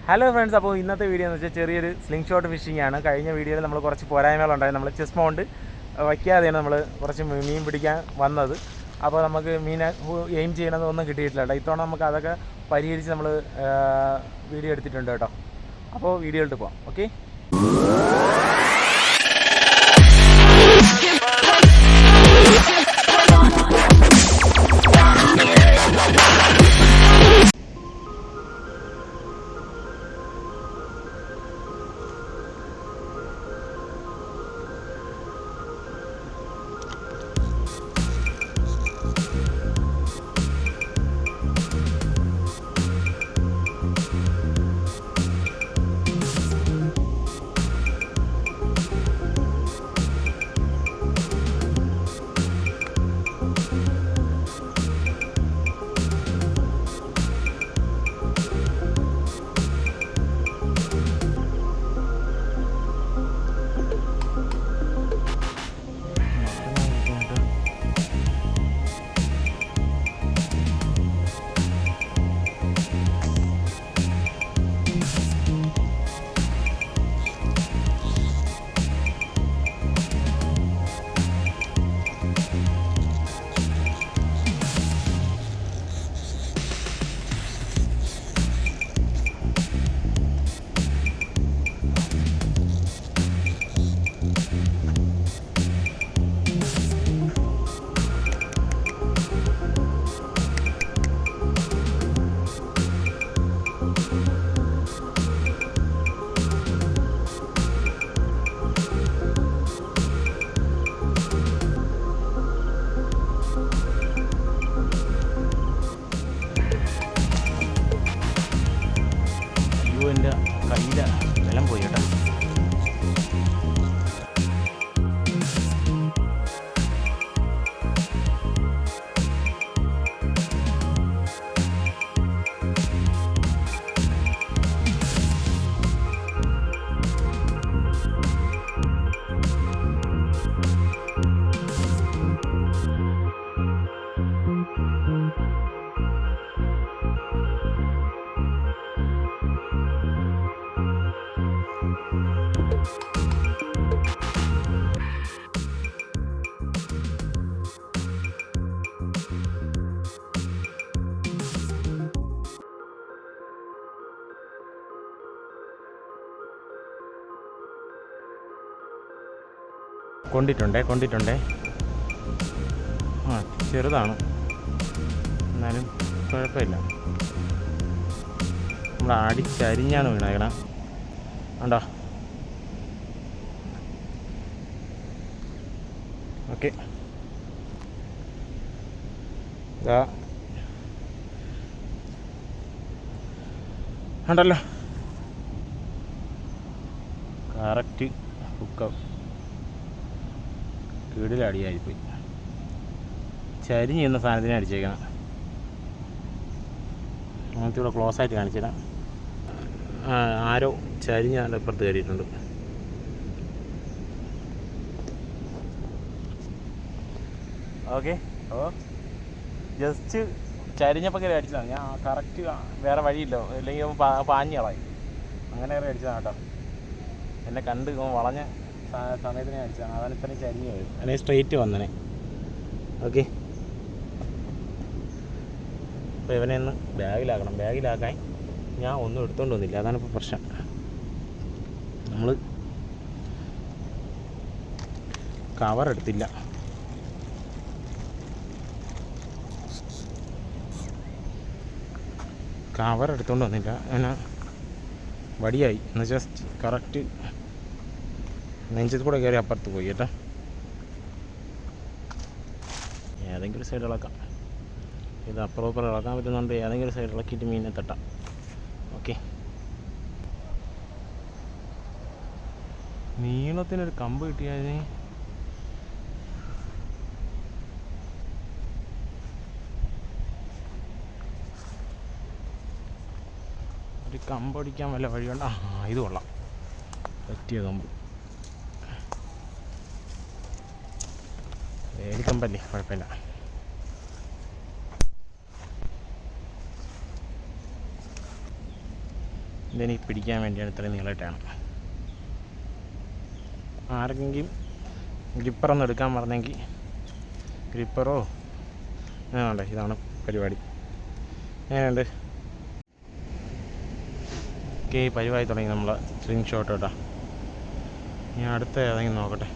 Hello friends, അപ്പോൾ ഇന്നത്തെ video എന്ന് വെച്ചാൽ ചെറിയൊരു സ്ലിംഗ് ഷോട്ട് ഫിഷിംഗ് ആണ്. കഴിഞ്ഞ വീഡിയോയിൽ നമ്മൾ കുറച്ച് പോരായ്മകളുണ്ടായി. നമ്മൾ ചെസ്റ്റ് മൗണ്ട് വയ്ക്കാതെയാണ് നമ്മൾ കുറച്ച് മീൻ പിടിക്കാൻ വന്നത്. അപ്പോൾ നമുക്ക് മീനെ എയിം ചെയ്യണതൊന്നും കിട്ടിയിട്ടില്ല കേട്ടോ. ഇത്തവണ നമുക്ക് അതൊക്കെ പരിഹരിച്ച് നമ്മൾ വീഡിയോ എടുത്തിട്ടുണ്ട് കേട്ടോ. അപ്പോൾ വീഡിയോ ഇട്ട് പോകാം. ഓക്കെ. എൻ്റെ കയ്യിലെ വെള്ളം പോയി കേട്ടോ. കൊണ്ടിട്ടുണ്ടേ ചെറുതാണ്, എന്നാലും കുഴപ്പമില്ല. നമ്മൾ അടിച്ചരിഞ്ഞാണ് വീണേക്കണ ഉണ്ടോ. ഓക്കെ, ഇതാ ഉണ്ടല്ലോ, കറക്റ്റ് ഹുക്കം കീടിലടിയായിപ്പോയി. ചരിഞ്ഞ് ചെയ്യുന്ന സാധനത്തിനെ അടിച്ചേക്കണം. അങ്ങനത്തെ ഇവിടെ ക്ലോസ് ആയിട്ട് കാണിച്ചുതരാം. ആരോ ചരിഞ്ഞ് അതിൻ്റെ അപ്പുറത്ത് കയറിയിട്ടുണ്ട്. ഓക്കെ, അപ്പോൾ ജസ്റ്റ് ചരിഞ്ഞപ്പോൾ കയറി അടിച്ചതാണ്. ഞാൻ കറക്റ്റ് വേറെ വഴിയില്ല, അല്ലെങ്കിൽ പാഞ്ഞ് കളായി. അങ്ങനെ കയറി അടിച്ചതാണ് കേട്ടോ. എന്നെ കണ്ട് വളഞ്ഞ സമയത്തിന് അടിച്ചതാണ്. അവൻ ഇത്രയും ചരിഞ്ഞ് വരും, അല്ലെങ്കിൽ സ്ട്രെയിറ്റ് വന്നനെ. ഓക്കെ, അപ്പോൾ ഇവനെ ഒന്ന് ബാഗിലാക്കണം. ബാഗിലാക്കാൻ ഞാൻ ഒന്നും എടുത്തുകൊണ്ട് വന്നില്ല, അതാണ് ഇപ്പോൾ പ്രശ്നം. നമ്മൾ കവർ എടുത്തില്ല. കവർ എടുത്തുകൊണ്ട് വന്നില്ല, അങ്ങനെ വടിയായി എന്ന് ജസ്റ്റ് കറക്റ്റ് നെഞ്ചത്ത് കൂടെ കയറി അപ്പുറത്ത് പോയി കേട്ടോ. ഏതെങ്കിലും സൈഡ് ഇളക്കാം. ഇത് അപ്പുറം ഇളക്കാൻ പറ്റുന്നുണ്ട്. ഏതെങ്കിലും സൈഡ് ഇളക്കിയിട്ട് മീനെ തട്ടാം. ഓക്കെ, നീളത്തിനൊരു കമ്പ് കിട്ടിയാൽ ഒരു കമ്പടിക്കാൻ വല്ല വഴിയുണ്ട്. ഇത് കൊള്ളാം, പറ്റിയ കമ്പ്. വേലിക്കമ്പല്ലേ, കുഴപ്പമില്ല. ഇതെനിക്ക് പിടിക്കാൻ വേണ്ടിയാണ് ഇത്രയും നീളമായിട്ടാണ്. ആർക്കെങ്കിലും ഗ്രിപ്പറൊന്നും എടുക്കാൻ പറഞ്ഞെങ്കിൽ ഗ്രിപ്പറോ വേണ്ടേ, ഇതാണ് പരിപാടി. എങ്ങനെയുണ്ട്? ഓക്കെ, പരിപാടി തുടങ്ങി നമ്മളെ സ്ലിംഗ് ഷോട്ട് കേട്ടോ. ഞാൻ അടുത്ത ഏതെങ്കിലും നോക്കട്ടെ.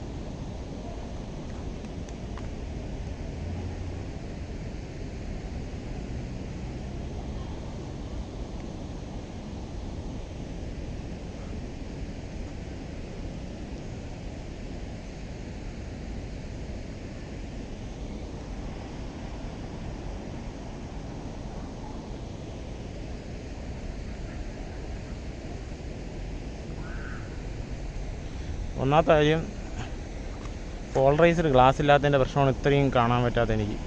ഒന്നാമത്തെ കാര്യം, പോളറൈസ്ഡ് ഗ്ലാസ് ഇല്ലാത്തതിൻ്റെ പ്രശ്നമാണ് ഇത്രയും കാണാൻ പറ്റാത്ത എനിക്ക്.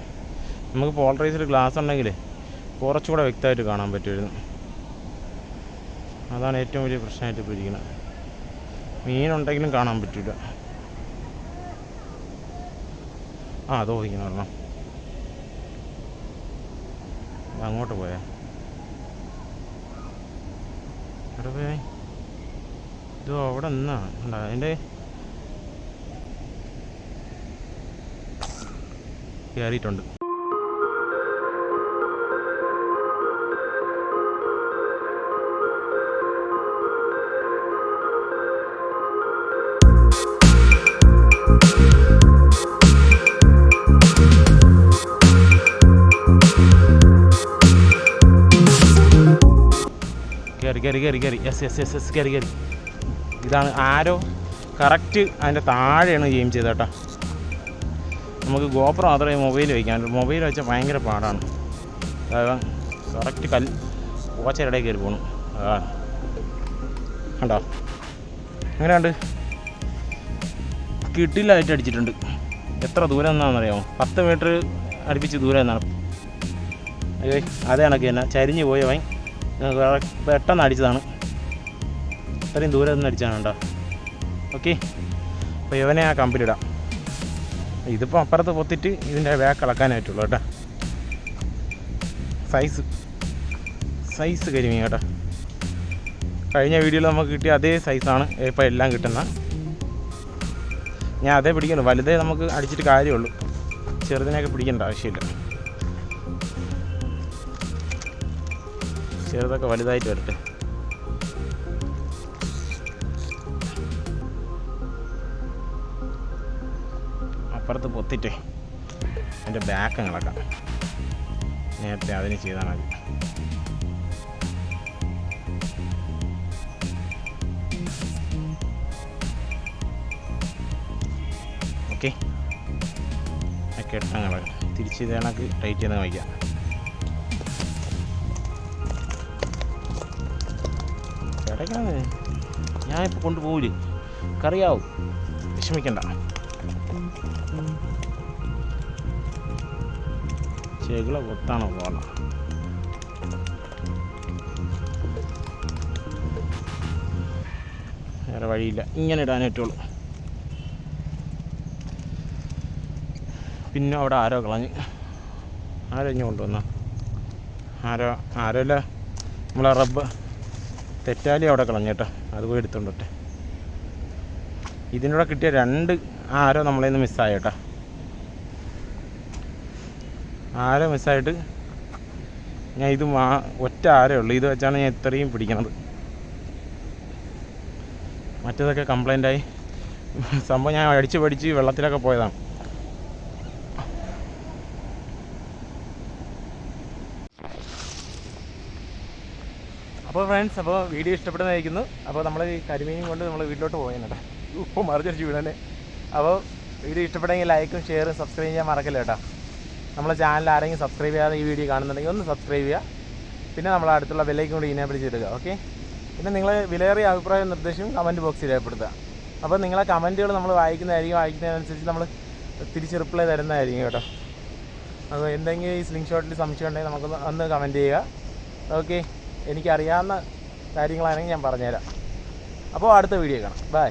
നമുക്ക് പോളറൈസ്ഡ് ഗ്ലാസ് ഉണ്ടെങ്കിൽ കുറച്ചുകൂടെ വ്യക്തമായിട്ട് കാണാൻ പറ്റുമായിരുന്നു. അതാണ് ഏറ്റവും വലിയ പ്രശ്നമായിട്ട് ഇപ്പോൾ ഇരിക്കുന്നത്. മീനുണ്ടെങ്കിലും കാണാൻ പറ്റില്ല. അതോ ഇങ്ങനെ പറഞ്ഞോ, അങ്ങോട്ട് പോയാ അവിടെ പോയാ ഇത് അവിടെ നിന്നാ ഉണ്ടാ അതിൻ്റെ കയറിയിട്ടുണ്ട്. കയറി യെസ് കയറി. ഇതാണ് ആരോ കറക്റ്റ് അതിൻ്റെ താഴെയാണ് എയിം ചെയ്തത് കേട്ടോ. നമുക്ക് ഗോപ്രോ മാത്രമേ മൊബൈൽ വയ്ക്കാൻ, മൊബൈൽ വെച്ചാൽ ഭയങ്കര പാടാണ്. അതായത് കറക്റ്റ് പോച്ചയുടെ കയറി പോകണം. കണ്ടോ അങ്ങനെയുണ്ട്, കിട്ടില്ലായിട്ട് അടിച്ചിട്ടുണ്ട്. എത്ര ദൂരം എന്നാണെന്നറിയാമോ? 10 മീറ്റർ അടുപ്പിച്ച് ദൂരം എന്നാണ്. അയ്യോ, അതേ കണക്ക് തന്നെ ചരിഞ്ഞ് പോയ വൈൻ പെട്ടെന്ന് അടിച്ചതാണ്. ഇത്രയും ദൂരം നിന്ന് അടിച്ചാണ് കേട്ടോ. ഓക്കെ, അപ്പോൾ ഇവനെ ആ കമ്പിലിടാം. ഇതിപ്പോൾ അപ്പുറത്ത് പൊത്തിട്ട് ഇതിൻ്റെ ബാക്ക് ഇളക്കാനായിട്ടുള്ളൂ കേട്ടോ. സൈസ് കരിമീൻ കേട്ടോ. കഴിഞ്ഞ വീഡിയോയിൽ നമുക്ക് കിട്ടിയ അതേ സൈസാണ് ഇപ്പോൾ എല്ലാം കിട്ടുന്ന. ഞാൻ അതേ പിടിക്കുന്നു. വലുതേ നമുക്ക് അടിച്ചിട്ട് കാര്യമുള്ളൂ, ചെറുതിനെയൊക്കെ പിടിക്കേണ്ട ആവശ്യമില്ല. ചെറുതൊക്കെ വലുതായിട്ട് വരട്ടെ. അപ്പുറത്ത് പൊത്തിട്ടേ എൻ്റെ ബാക്ക് ഇളക്കാം. നേരത്തെ അതിന് ചെയ്താൽ മതി. ഓക്കെ, കെട്ടം കിളക്കാം. തിരിച്ച് ഇത് കണക്ക് ടൈറ്റ് ചെയ്ത് വയ്ക്കാം. കിടക്കാതെ ഞാനിപ്പോൾ കൊണ്ടുപോകില്ല, കറിയാവും, വിഷമിക്കണ്ട. ചെകിള കൊത്താണോ പോകണം. വേറെ വഴിയില്ല, ഇങ്ങനെ ഇടാൻ പറ്റുള്ളൂ. പിന്നെ അവിടെ ആരോ കളഞ്ഞ്, ആരോ ഇഞ്ഞ് കൊണ്ടുവന്ന ആരോല്ല നമ്മളെ റബ്ബ് തെറ്റാലി അവിടെ കളഞ്ഞേട്ടോ. അത് പോയി എടുത്തോണ്ടോട്ടെ. ഇതിനൂടെ കിട്ടിയ 2 ആരോ നമ്മളെ നിന്ന് മിസ്സായി കേട്ടോ. ആരോ മിസ്സായിട്ട് ഞാൻ ഇത് ഒറ്റ ആരേ ഉള്ളൂ. ഇത് വെച്ചാണ് ഞാൻ ഇത്രയും പിടിക്കണത്. മറ്റേതൊക്കെ കംപ്ലൈൻ്റായി സംഭവം. ഞാൻ അടിച്ച് പഠിച്ച് വെള്ളത്തിലൊക്കെ പോയതാണ്. അപ്പോൾ ഫ്രണ്ട്സ്, അപ്പോൾ വീഡിയോ ഇഷ്ടപ്പെടുന്നതായിരിക്കുന്നു. അപ്പോൾ നമ്മൾ ഈ കരിമീനും കൊണ്ട് നമ്മൾ വീട്ടിലോട്ട് പോയെന്ന് കേട്ടോ. ഉപ്പ് മറിച്ചടിച്ച് വീടനെ. അപ്പോൾ വീഡിയോ ഇഷ്ടപ്പെട്ടെങ്കിൽ ലൈക്കും ഷെയറും സബ്സ്ക്രൈബ് ചെയ്യാൻ മറക്കല്ല കേട്ടോ. നമ്മളെ ചാനൽ ആരെങ്കിലും സബ്സ്ക്രൈബ് ചെയ്യാതെ ഈ വീഡിയോ കാണുന്നുണ്ടെങ്കിൽ ഒന്ന് സബ്സ്ക്രൈബ് ചെയ്യുക. പിന്നെ നമ്മളെ അടുത്തുള്ള ബെല്ലൈക്കൻ കൂടി ഇനേബിൾ ചെയ്തിടുക. ഓക്കെ, പിന്നെ നിങ്ങളെ വിലയേറിയ അഭിപ്രായ നിർദ്ദേശവും കമൻറ്റ് ബോക്സിൽ രേഖപ്പെടുത്തുക. അപ്പോൾ നിങ്ങളെ കമൻറ്റുകൾ നമ്മൾ വായിക്കുന്നതിനനുസരിച്ച് നമ്മൾ തിരിച്ച് റിപ്ലൈ തരുന്നതായിരിക്കും കേട്ടോ. അപ്പോൾ എന്തെങ്കിലും ഈ സ്ലിംഗ് ഷോട്ടിൽ സംശയം ഉണ്ടെങ്കിൽ നമുക്കൊന്ന് ഒന്ന് കമൻറ്റ് ചെയ്യുക. ഓക്കെ, എനിക്കറിയാവുന്ന കാര്യങ്ങളാണെങ്കിൽ ഞാൻ പറഞ്ഞുതരാം. അപ്പോൾ അടുത്ത വീഡിയോ കാണാം. ബൈ.